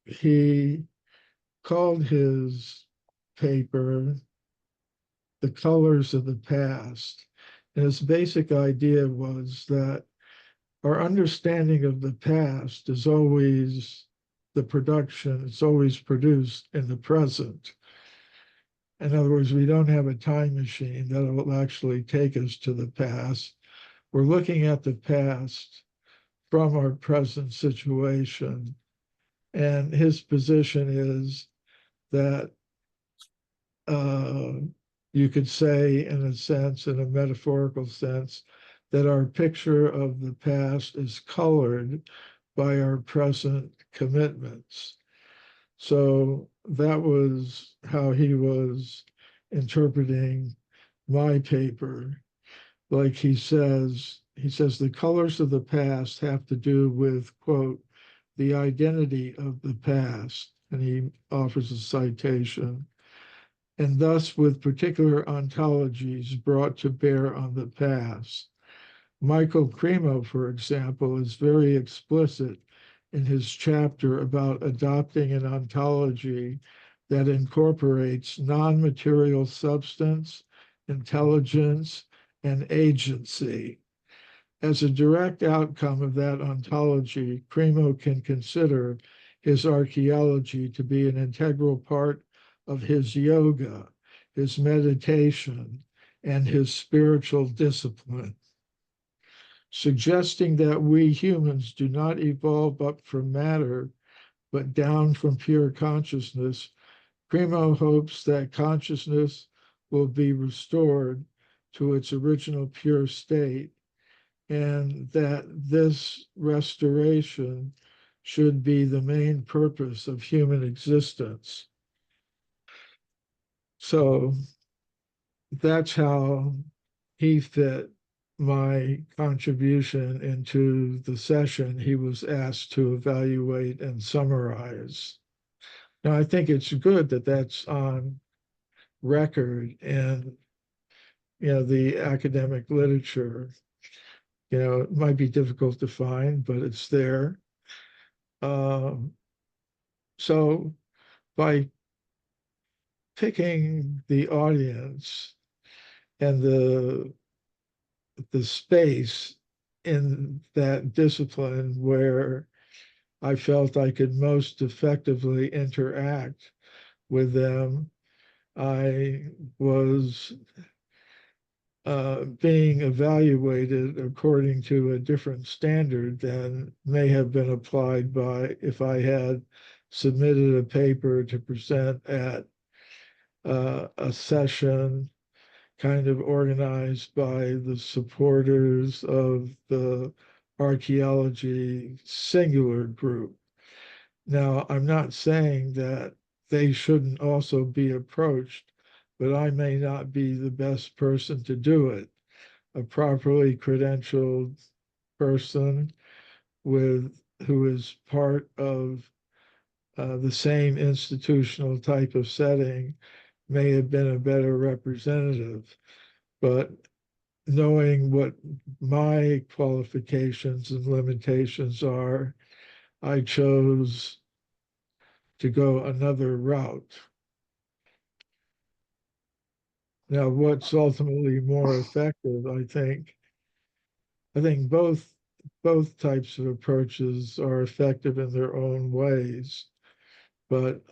he called his paper "The Colors of the Past." And his basic idea was that our understanding of the past is always it's always produced in the present. In other words, we don't have a time machine that will actually take us to the past. We're looking at the past from our present situation. And his position is that uh, you could say, in a sense, in a metaphorical sense, that our picture of the past is colored by our present commitments. So that was how he was interpreting my paper. Like he says the colors of the past have to do with, quote, the identity of the past. And he offers a citation. And thus with particular ontologies brought to bear on the past. Michael Cremo, for example, is very explicit in his chapter about adopting an ontology that incorporates non-material substance, intelligence, and agency. As a direct outcome of that ontology, Cremo can consider his archaeology to be an integral part of his yoga, his meditation, and his spiritual discipline. Suggesting that we humans do not evolve up from matter, but down from pure consciousness, Cremo hopes that consciousness will be restored to its original pure state, and that this restoration should be the main purpose of human existence. So that's how he fit my contribution into the session he was asked to evaluate and summarize. Now, I think it's good that that's on record in the academic literature. It might be difficult to find, but it's there. Um, so by picking the audience and the space in that discipline where I felt I could most effectively interact with them, I was being evaluated according to a different standard than may have been applied by if I had submitted a paper to present at a session kind of organized by the supporters of the archaeology singular group. Now, I'm not saying that they shouldn't also be approached, but I may not be the best person to do it. A properly credentialed person who is part of the same institutional type of setting may have been a better representative. But knowing what my qualifications and limitations are, I chose to go another route. Now, what's ultimately more effective, I think both types of approaches are effective in their own ways, but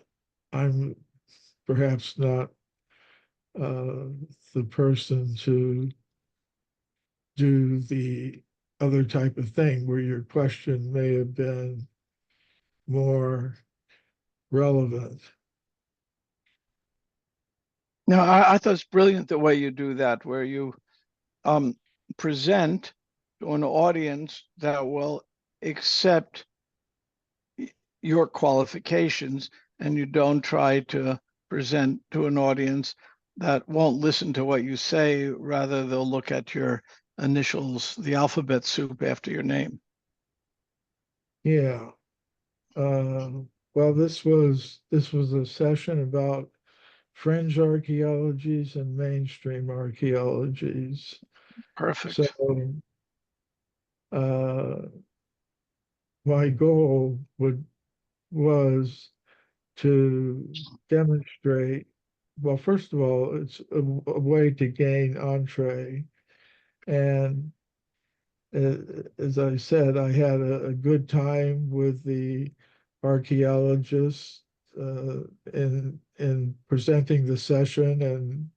I'm perhaps not the person to do the other type of thing where your question may have been more relevant. No, I thought it's brilliant the way you do that, where you present to an audience that will accept your qualifications, and you don't try to present to an audience that won't listen to what you say. Rather, they'll look at your initials, the alphabet soup after your name. Yeah. Well, this was a session about fringe archaeologies and mainstream archaeologies. So Perfect. uh, my goal was to demonstrate, well, first of all, it's a way to gain entree. And as I said, I had a good time with the archaeologists in presenting the session and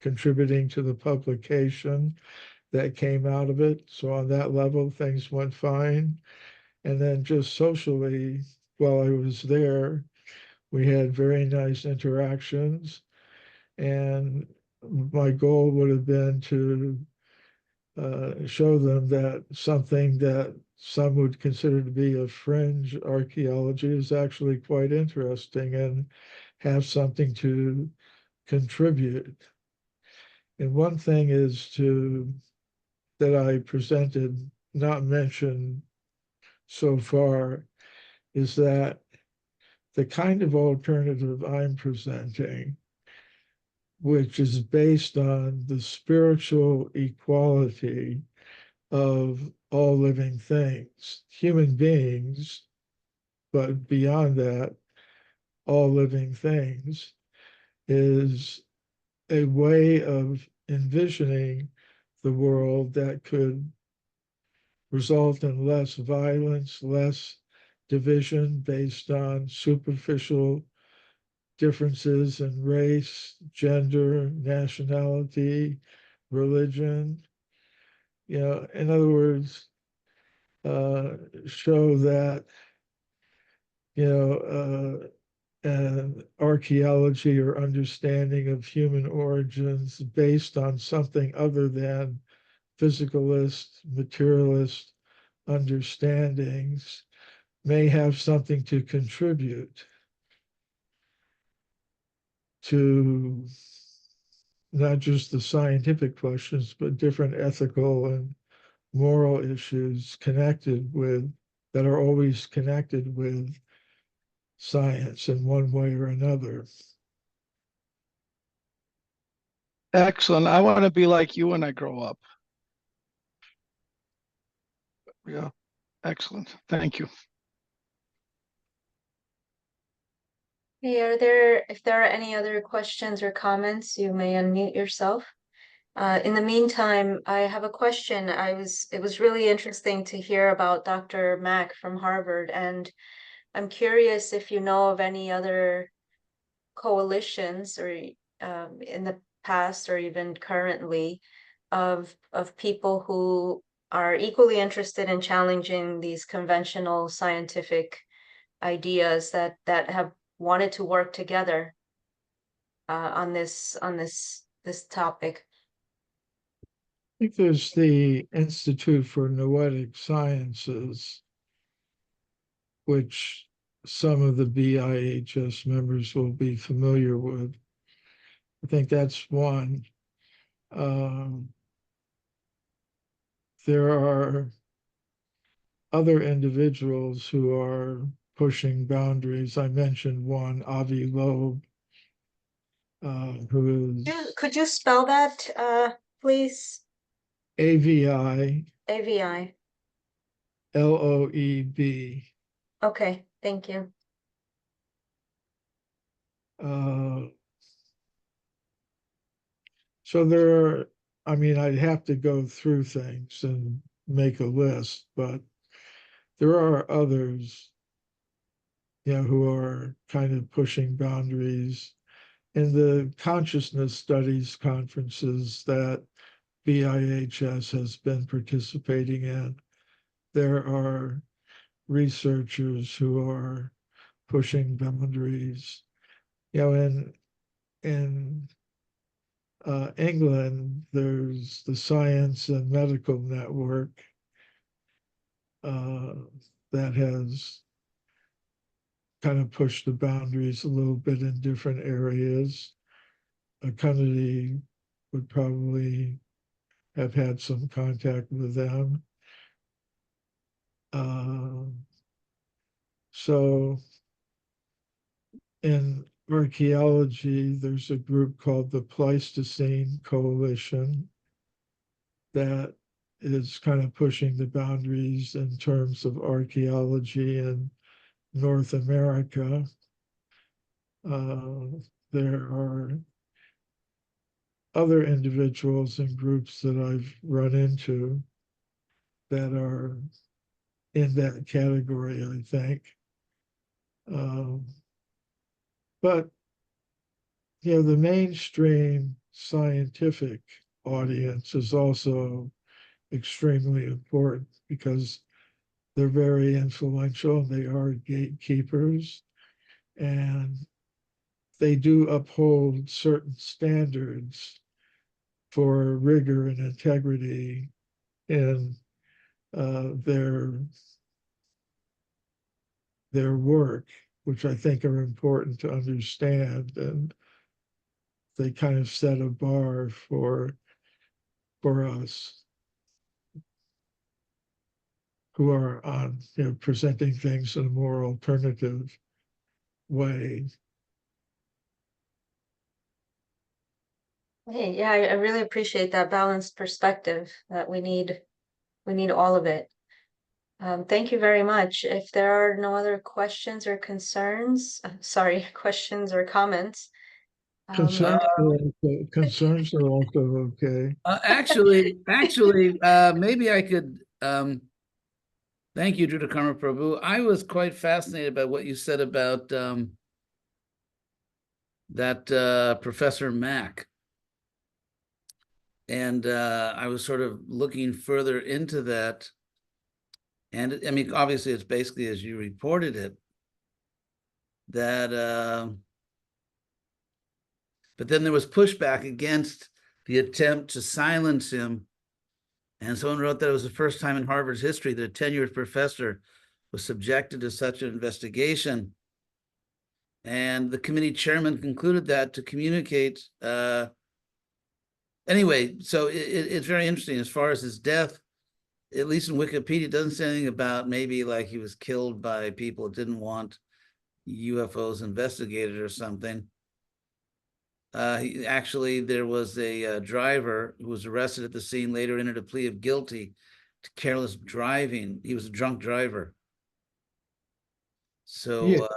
contributing to the publication that came out of it. So on that level, things went fine. And then just socially, while I was there, we had very nice interactions. And my goal would have been to show them that something that some would consider to be a fringe archaeology is actually quite interesting and have something to contribute. And one thing is that I presented, not mentioned so far, is that the kind of alternative I'm presenting, which is based on the spiritual equality of all living things, human beings, but beyond that, all living things, is a way of envisioning the world that could result in less violence, less division based on superficial differences in race, gender, nationality, religion. In other words, show that an archaeology or understanding of human origins based on something other than physicalist, materialist understandings may have something to contribute to not just the scientific questions, but different ethical and moral issues that are always connected with science in one way or another. Excellent. I want to be like you when I grow up. Yeah, excellent. Thank you. Hey, if there are any other questions or comments, you may unmute yourself. In the meantime, I have a question. It was really interesting to hear about Dr. Mack from Harvard, and I'm curious if you know of any other coalitions or in the past or even currently of people who are equally interested in challenging these conventional scientific ideas that have wanted to work together on this topic. I think there's the Institute for Noetic Sciences, which some of the BIHS members will be familiar with. I think that's one. Um, there are other individuals who are pushing boundaries. I mentioned one, Avi Loeb, who is Could you spell that, please? AVI AVI. LOEB. Okay, thank you. So there are, I mean, I'd have to go through things and make a list, but there are others, who are kind of pushing boundaries. In the consciousness studies conferences that BIHS has been participating in, there are researchers who are pushing boundaries. In England, there's the Science and Medical Network uh, that has kind of pushed the boundaries a little bit in different areas. Kennedy would probably have had some contact with them. So in archaeology, there's a group called the Pleistocene Coalition that is kind of pushing the boundaries in terms of archaeology in North America. There are other individuals and groups that I've run into that are in that category, I think. But the mainstream scientific audience is also extremely important because they're very influential. They are gatekeepers, and they do uphold certain standards for rigor and integrity in their work, which I think are important to understand. And they kind of set a bar for us who are on, presenting things in a more alternative way. Hey, yeah, I really appreciate that balanced perspective that we need all of it. Thank you very much. If there are no other questions or concerns, sorry, questions or comments. Concerns are also okay. Actually, maybe I could. Thank you, Druta Karma Prabhu. I was quite fascinated by what you said about that Professor Mack. And I was sort of looking further into that. And I mean, obviously, it's basically as you reported it, that, but then there was pushback against the attempt to silence him. And someone wrote that it was the first time in Harvard's history that a tenured professor was subjected to such an investigation. And the committee chairman concluded that to communicate. Anyway, so it's very interesting as far as his death, at least in Wikipedia, it doesn't say anything about maybe like he was killed by people that didn't want UFOs investigated or something. There was a driver who was arrested at the scene, later entered a plea of guilty to careless driving. He was a drunk driver. So, Yeah.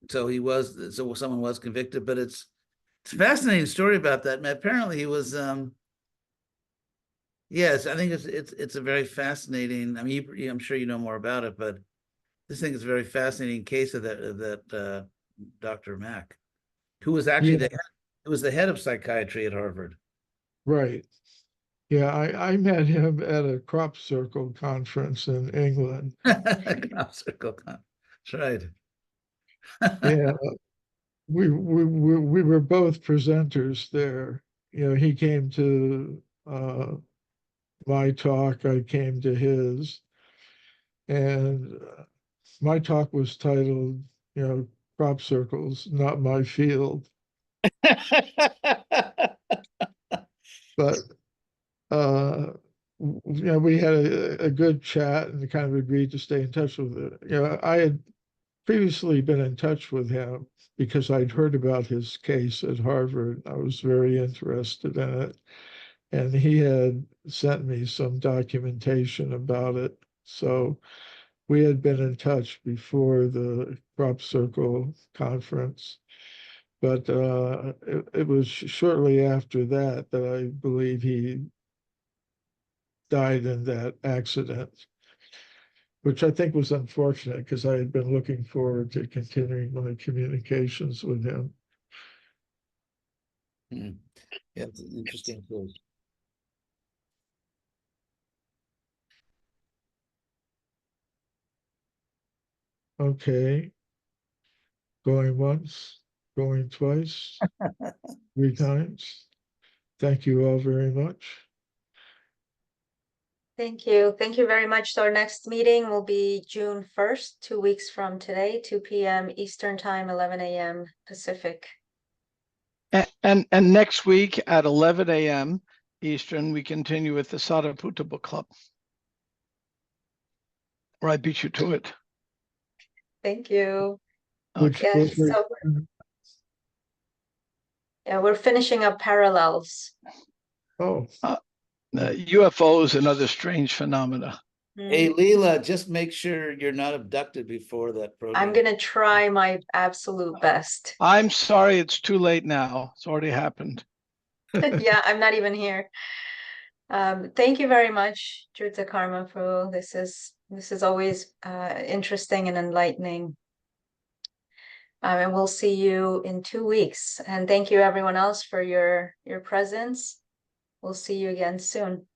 So someone was convicted, but it's a fascinating story about that. And apparently he was, yes, I think it's a very fascinating, I mean, I'm sure you know more about it, but this thing is a very fascinating case of that Dr. Mack, who was actually the head of psychiatry at Harvard. Right. Yeah, I met him at a crop circle conference in England. Crop circle, that's right. Yeah, we were both presenters there. He came to my talk, I came to his, and my talk was titled, crop circles, not my field. But we had a good chat and kind of agreed to stay in touch with it. I had previously been in touch with him because I'd heard about his case at Harvard. I was very interested in it. and he had sent me some documentation about it. So we had been in touch before the crop circle conference, but it was shortly after that that I believe he died in that accident, which I think was unfortunate because I had been looking forward to continuing my communications with him. Hmm. Yeah, it's an interesting case. Okay, going once, going twice, 3 times. Thank you all very much. Thank you. Thank you very much. So our next meeting will be June 1st, 2 weeks from today, 2 p.m. Eastern Time, 11 a.m. Pacific. And next week at 11 a.m. Eastern, we continue with the Sadaputa Book Club. Or I beat you to it. Thank you. Which Okay. Yes, so yeah, we're finishing up Parallels. oh, UFOs and other strange phenomena. Hey, Mm. Leela, just make sure you're not abducted before that program. I'm gonna try my absolute best. I'm sorry it's too late now. It's already happened. Yeah, I'm not even here. Thank you very much, Jutta Karma Pro. This is always interesting and enlightening. And we'll see you in 2 weeks. And thank you everyone else for your presence. We'll see you again soon.